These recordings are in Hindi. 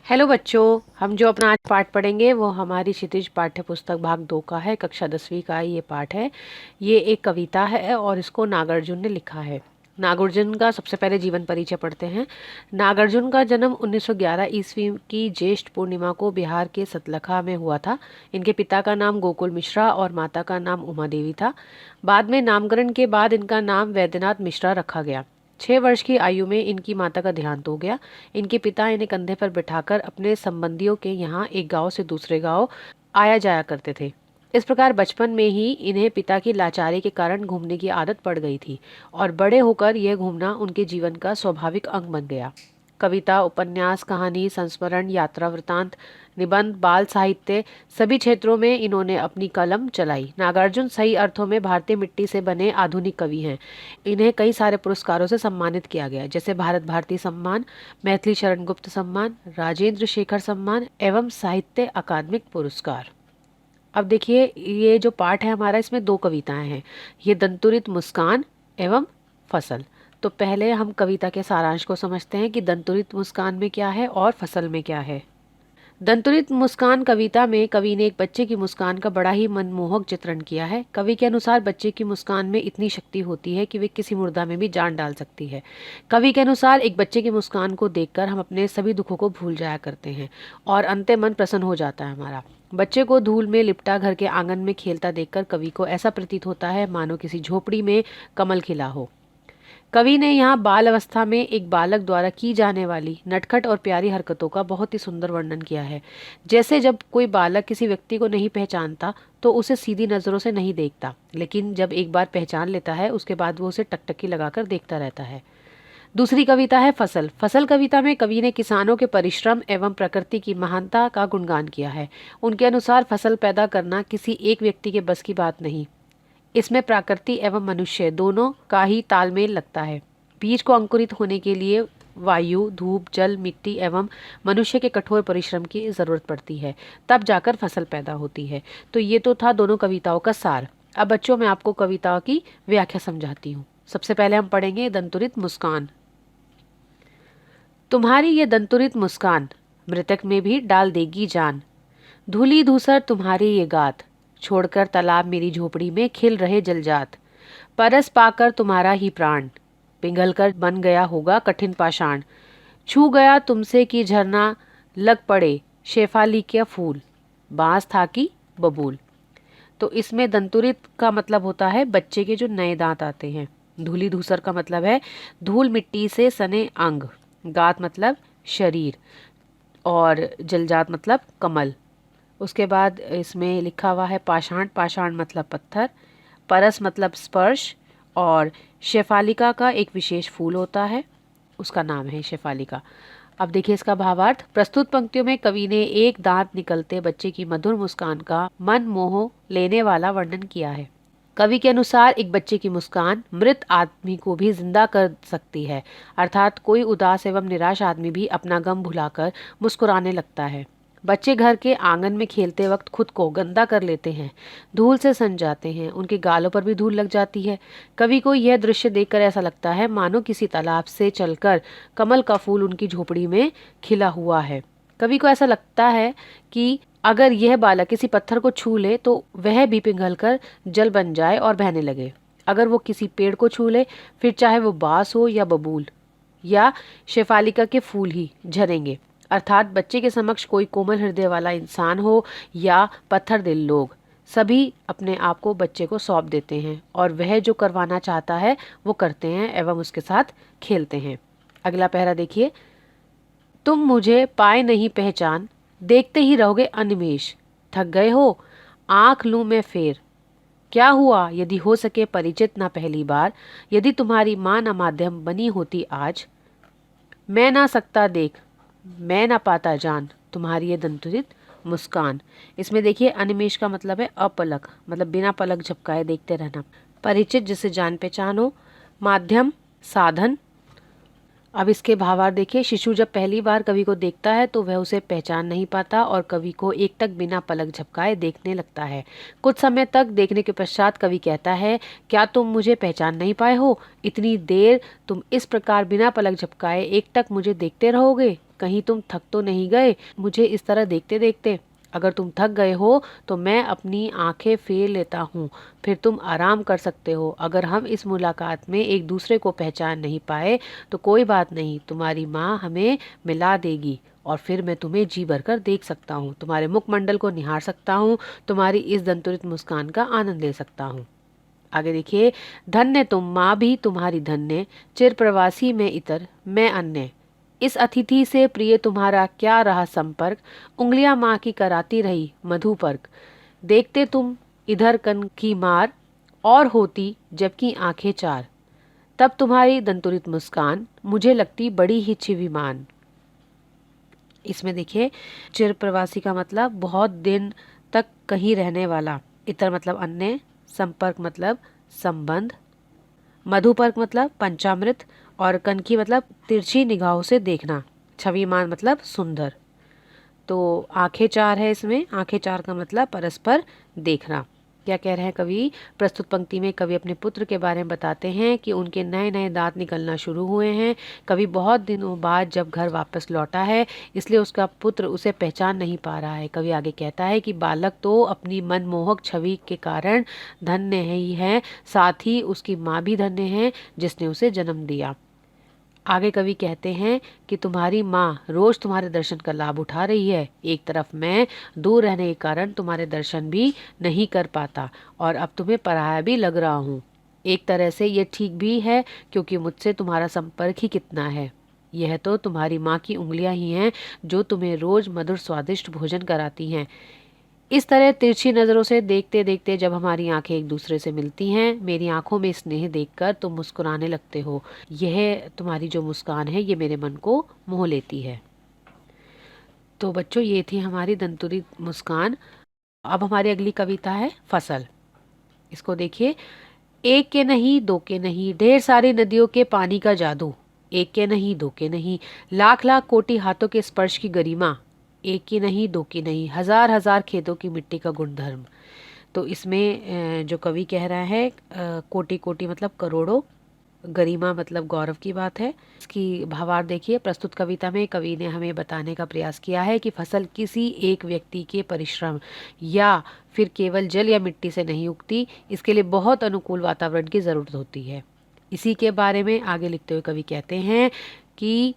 हेलो बच्चों। हम जो अपना आज पाठ पढ़ेंगे वो हमारी क्षितिज पाठ्य पुस्तक भाग 2 का है। कक्षा 10वीं का ये पाठ है। ये एक कविता है और इसको नागार्जुन ने लिखा है। नागार्जुन का सबसे पहले जीवन परिचय पढ़ते हैं। नागार्जुन का जन्म 1911 ईस्वी की ज्येष्ठ पूर्णिमा को बिहार के सतलखा में हुआ था। इनके पिता का नाम गोकुल मिश्रा और माता का नाम उमा देवी था। बाद में नामकरण के बाद इनका नाम वैद्यनाथ मिश्रा रखा गया। 6 वर्ष की आयु में इनकी माता का देहांत हो गया। इनके पिता इन्हें कंधे पर बिठाकर अपने संबंधियों के यहाँ एक गांव से दूसरे गांव आया जाया करते थे। इस प्रकार बचपन में ही इन्हें पिता की लाचारी के कारण घूमने की आदत पड़ गई थी और बड़े होकर यह घूमना उनके जीवन का स्वाभाविक अंग बन गया। कविता, उपन्यास, कहानी, संस्मरण, यात्रा वृतांत, निबंध, बाल साहित्य सभी क्षेत्रों में इन्होंने अपनी कलम चलाई। नागार्जुन सही अर्थों में भारतीय मिट्टी से बने आधुनिक कवि हैं। इन्हें कई सारे पुरस्कारों से सम्मानित किया गया, जैसे भारत भारती सम्मान, मैथिली शरण गुप्त सम्मान, राजेंद्र शेखर सम्मान एवं साहित्य अकादमिक पुरस्कार। अब देखिए, ये जो पाठ है हमारा, इसमें 2 कविताएं हैं। ये दंतुरित मुस्कान एवं फसल। तो पहले हम कविता के सारांश को समझते हैं कि दंतुरित मुस्कान में क्या है और फसल में क्या है। दंतुरित मुस्कान कविता में कवि ने एक बच्चे की मुस्कान का बड़ा ही मनमोहक चित्रण किया है। कवि के अनुसार बच्चे की मुस्कान में इतनी शक्ति होती है कि वे किसी मुर्दा में भी जान डाल सकती है। कवि के अनुसार एक बच्चे की मुस्कान को देखकर हम अपने सभी दुखों को भूल जाया करते हैं और अंते मन प्रसन्न हो जाता है हमारा। बच्चे को धूल में लिपटा घर के आंगन में खेलता देखकर कवि को ऐसा प्रतीत होता है मानो किसी झोपड़ी में कमल खिला हो। कवि ने यहाँ बाल अवस्था में एक बालक द्वारा की जाने वाली नटखट और प्यारी हरकतों का बहुत ही सुंदर वर्णन किया है। जैसे जब कोई बालक किसी व्यक्ति को नहीं पहचानता तो उसे सीधी नजरों से नहीं देखता, लेकिन जब एक बार पहचान लेता है उसके बाद वो उसे टकटकी लगाकर देखता रहता है। दूसरी कविता है फसल। फसल कविता में कवि ने किसानों के परिश्रम एवं प्रकृति की महानता का गुणगान किया है। उनके अनुसार फसल पैदा करना किसी एक व्यक्ति के बस की बात नहीं। इसमें प्रकृति एवं मनुष्य दोनों का ही तालमेल लगता है। बीज को अंकुरित होने के लिए वायु, धूप, जल, मिट्टी एवं मनुष्य के कठोर परिश्रम की जरूरत पड़ती है, तब जाकर फसल पैदा होती है। तो ये तो था दोनों कविताओं का सार। अब बच्चों, मैं आपको कविताओं की व्याख्या समझाती हूँ। सबसे पहले हम पढ़ेंगे दंतुरित मुस्कान। तुम्हारी ये दंतुरित मुस्कान मृतक में भी डाल देगी जान। धूली धूसर तुम्हारी ये गात, छोड़कर तालाब मेरी झोपड़ी में खिल रहे जलजात। परस पाकर तुम्हारा ही प्राण, पिघलकर बन गया होगा कठिन पाषाण। छू गया तुमसे कि झरना लग पड़े शेफाली के फूल, बांस था कि बबूल। तो इसमें दंतुरित का मतलब होता है बच्चे के जो नए दांत आते हैं। धूली धूसर का मतलब है धूल मिट्टी से सने अंग। गात मतलब शरीर और जलजात मतलब कमल। उसके बाद इसमें लिखा हुआ है पाषाण। पाषाण मतलब पत्थर। परस मतलब स्पर्श। और शेफालिका का एक विशेष फूल होता है, उसका नाम है शेफालिका। अब देखिए इसका भावार्थ। प्रस्तुत पंक्तियों में कवि ने एक दांत निकलते बच्चे की मधुर मुस्कान का मन मोह लेने वाला वर्णन किया है। कवि के अनुसार एक बच्चे की मुस्कान मृत आदमी को भी जिंदा कर सकती है, अर्थात कोई उदास एवं निराश आदमी भी अपना गम भुलाकर मुस्कुराने लगता है। बच्चे घर के आंगन में खेलते वक्त खुद को गंदा कर लेते हैं, धूल से सन जाते हैं, उनके गालों पर भी धूल लग जाती है। कवि को यह दृश्य देखकर ऐसा लगता है मानो किसी तालाब से चलकर कमल का फूल उनकी झोपड़ी में खिला हुआ है। कवि को ऐसा लगता है कि अगर यह बालक किसी पत्थर को छू ले तो वह भी पिघलकर जल बन जाए और बहने लगे। अगर वो किसी पेड़ को छू ले, फिर चाहे वो बांस हो या बबूल या शेफालिका के फूल ही झरेंगे। अर्थात बच्चे के समक्ष कोई कोमल हृदय वाला इंसान हो या पत्थर दिल लोग, सभी अपने आप को बच्चे को सौंप देते हैं और वह जो करवाना चाहता है वो करते हैं एवं उसके साथ खेलते हैं। अगला पैरा देखिए। तुम मुझे पाए नहीं पहचान, देखते ही रहोगे अनिमेष। थक गए हो, आंख लूं मैं फेर। क्या हुआ यदि हो सके परिचित ना पहली बार, यदि तुम्हारी माँ ना माध्यम बनी होती आज। मैं ना सकता देख, मैं ना पाता जान, तुम्हारी ये दंतुरित मुस्कान। इसमें देखिए अनिमेष का मतलब है अपलक, मतलब बिना पलक झपकाए देखते रहना। परिचित जिसे जान पहचान हो। माध्यम साधन। अब इसके भावार्थ देखिए। शिशु जब पहली बार कवि को देखता है तो वह उसे पहचान नहीं पाता और कवि को एकटक बिना पलक झपकाए देखने लगता है। कुछ समय तक देखने के पश्चात कवि कहता है, क्या तुम मुझे पहचान नहीं पाए हो? इतनी देर तुम इस प्रकार बिना पलक झपकाए एकटक मुझे देखते रहोगे? कहीं तुम थक तो नहीं गए मुझे इस तरह देखते देखते? अगर तुम थक गए हो तो मैं अपनी आंखें फेर लेता हूँ, फिर तुम आराम कर सकते हो। अगर हम इस मुलाकात में एक दूसरे को पहचान नहीं पाए तो कोई बात नहीं, तुम्हारी माँ हमें मिला देगी और फिर मैं तुम्हें जी भरकर देख सकता हूँ, तुम्हारे मुखमंडल को निहार सकता हूँ, तुम्हारी इस दंतुरित मुस्कान का आनंद ले सकता हूँ। आगे देखिए, धन्य तुम माँ भी तुम्हारी धन्य, चिर प्रवासी में इतर मैं अन्य। इस अतिथि से प्रिय तुम्हारा क्या रहा संपर्क, उंगलियां माँ की कराती रही मधुपर्क। देखते तुम इधर कन की मार और होती जबकि आंखें चार, तब तुम्हारी दंतुरित मुस्कान मुझे लगती बड़ी ही छिविमान। इसमें देखिए, चिर प्रवासी का मतलब बहुत दिन तक कहीं रहने वाला, इतर मतलब अन्य, संपर्क मतलब संबंध, मधुपर्क मतलब पंचामृत और कनखी मतलब तिरछी निगाहों से देखना, छविमान मतलब सुंदर। तो आंखें चार है, इसमें आंखें चार का मतलब परस्पर देखना। क्या कह रहे हैं कवि? प्रस्तुत पंक्ति में कवि अपने पुत्र के बारे में बताते हैं कि उनके नए नए दांत निकलना शुरू हुए हैं। कवि बहुत दिनों बाद जब घर वापस लौटा है, इसलिए उसका पुत्र उसे पहचान नहीं पा रहा है। कवि आगे कहता है कि बालक तो अपनी मनमोहक छवि के कारण धन्य है ही है, साथ ही उसकी माँ भी धन्य है जिसने उसे जन्म दिया। आगे कवि कहते हैं कि तुम्हारी माँ रोज तुम्हारे दर्शन का लाभ उठा रही है। एक तरफ मैं दूर रहने के कारण तुम्हारे दर्शन भी नहीं कर पाता और अब तुम्हें पराया भी लग रहा हूँ। एक तरह से ये ठीक भी है क्योंकि मुझसे तुम्हारा संपर्क ही कितना है। यह तो तुम्हारी माँ की उंगलियां ही हैं जो तुम्हें रोज मधुर स्वादिष्ट भोजन कराती हैं। इस तरह तिरछी नज़रों से देखते देखते जब हमारी आंखें एक दूसरे से मिलती हैं, मेरी आंखों में स्नेह देखकर तुम मुस्कुराने लगते हो। यह तुम्हारी जो मुस्कान है ये मेरे मन को मोह लेती है। तो बच्चों, ये थी हमारी दंतुरी मुस्कान। अब हमारी अगली कविता है फसल। इसको देखिए। एक के नहीं दो के नहीं, ढेर सारी नदियों के पानी का जादू। एक के नहीं दो के नहीं, लाख लाख कोटि हाथों के स्पर्श की गरिमा। एक की नहीं दो की नहीं, हजार हजार खेतों की मिट्टी का गुणधर्म। तो इसमें जो कवि कह रहा है, कोटि कोटि मतलब करोड़ों, गरिमा मतलब गौरव की बात है। इसकी भावार्थ देखिए। प्रस्तुत कविता में कवि ने हमें बताने का प्रयास किया है कि फसल किसी एक व्यक्ति के परिश्रम या फिर केवल जल या मिट्टी से नहीं उगती, इसके लिए बहुत अनुकूल वातावरण की ज़रूरत होती है। इसी के बारे में आगे लिखते हुए कवि कहते हैं कि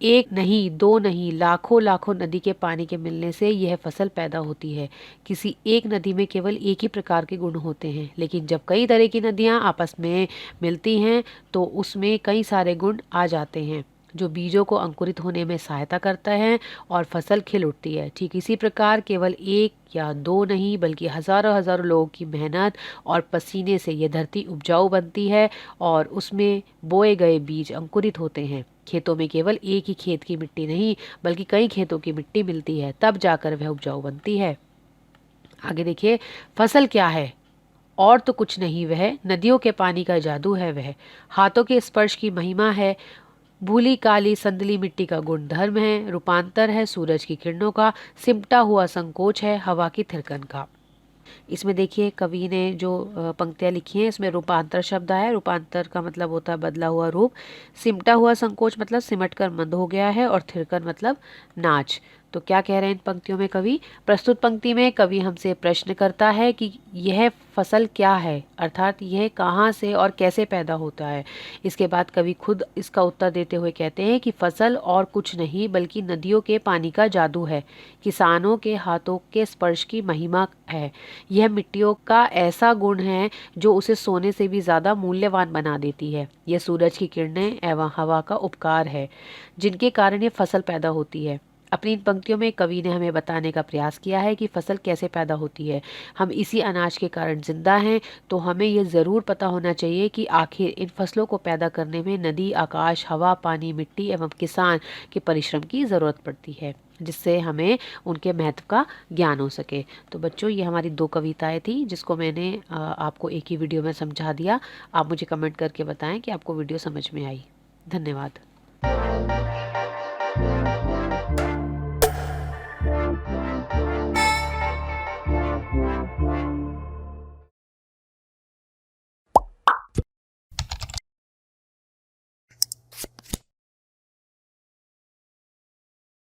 एक नहीं दो नहीं, लाखों लाखों नदी के पानी के मिलने से यह फसल पैदा होती है। किसी एक नदी में केवल एक ही प्रकार के गुण होते हैं, लेकिन जब कई तरह की नदियाँ आपस में मिलती हैं तो उसमें कई सारे गुण आ जाते हैं जो बीजों को अंकुरित होने में सहायता करता है और फसल खिल उठती है। ठीक इसी प्रकार केवल एक या दो नहीं बल्कि हजारों हजारों लोगों की मेहनत और पसीने से यह धरती उपजाऊ बनती है और उसमें बोए गए बीज अंकुरित होते हैं। खेतों में केवल एक ही खेत की मिट्टी नहीं बल्कि कई खेतों की मिट्टी मिलती है, तब जाकर वह उपजाऊ बनती है। आगे देखिए, फसल क्या है? और तो कुछ नहीं, वह नदियों के पानी का जादू है, वह हाथों के स्पर्श की महिमा है, भूली काली संदली मिट्टी का गुणधर्म है, रूपांतर है सूरज की किरणों का, सिमटा हुआ संकोच है हवा की थिरकन का। इसमें देखिए कवि ने जो पंक्तियाँ लिखी हैं, इसमें रूपांतर शब्द आया है। रूपांतर का मतलब होता है बदला हुआ रूप। सिमटा हुआ संकोच मतलब सिमट कर मंद हो गया है और थिरकन मतलब नाच। तो क्या कह रहे हैं इन पंक्तियों में कवि? प्रस्तुत पंक्ति में कवि हमसे प्रश्न करता है कि यह फसल क्या है, अर्थात यह कहाँ से और कैसे पैदा होता है। इसके बाद कवि खुद इसका उत्तर देते हुए कहते हैं कि फसल और कुछ नहीं बल्कि नदियों के पानी का जादू है, किसानों के हाथों के स्पर्श की महिमा है। यह मिट्टियों का ऐसा गुण है जो उसे सोने से भी ज्यादा मूल्यवान बना देती है। यह सूरज की किरणें एवं हवा का उपकार है जिनके कारण ये फसल पैदा होती है। अपनी इन पंक्तियों में कवि ने हमें बताने का प्रयास किया है कि फसल कैसे पैदा होती है। हम इसी अनाज के कारण जिंदा हैं, तो हमें यह ज़रूर पता होना चाहिए कि आखिर इन फसलों को पैदा करने में नदी, आकाश, हवा, पानी, मिट्टी एवं किसान के परिश्रम की ज़रूरत पड़ती है, जिससे हमें उनके महत्व का ज्ञान हो सके। तो बच्चों, ये हमारी 2 कविताएं थी जिसको मैंने आपको एक ही वीडियो में समझा दिया। आप मुझे कमेंट करके बताएं कि आपको वीडियो समझ में आई। धन्यवाद।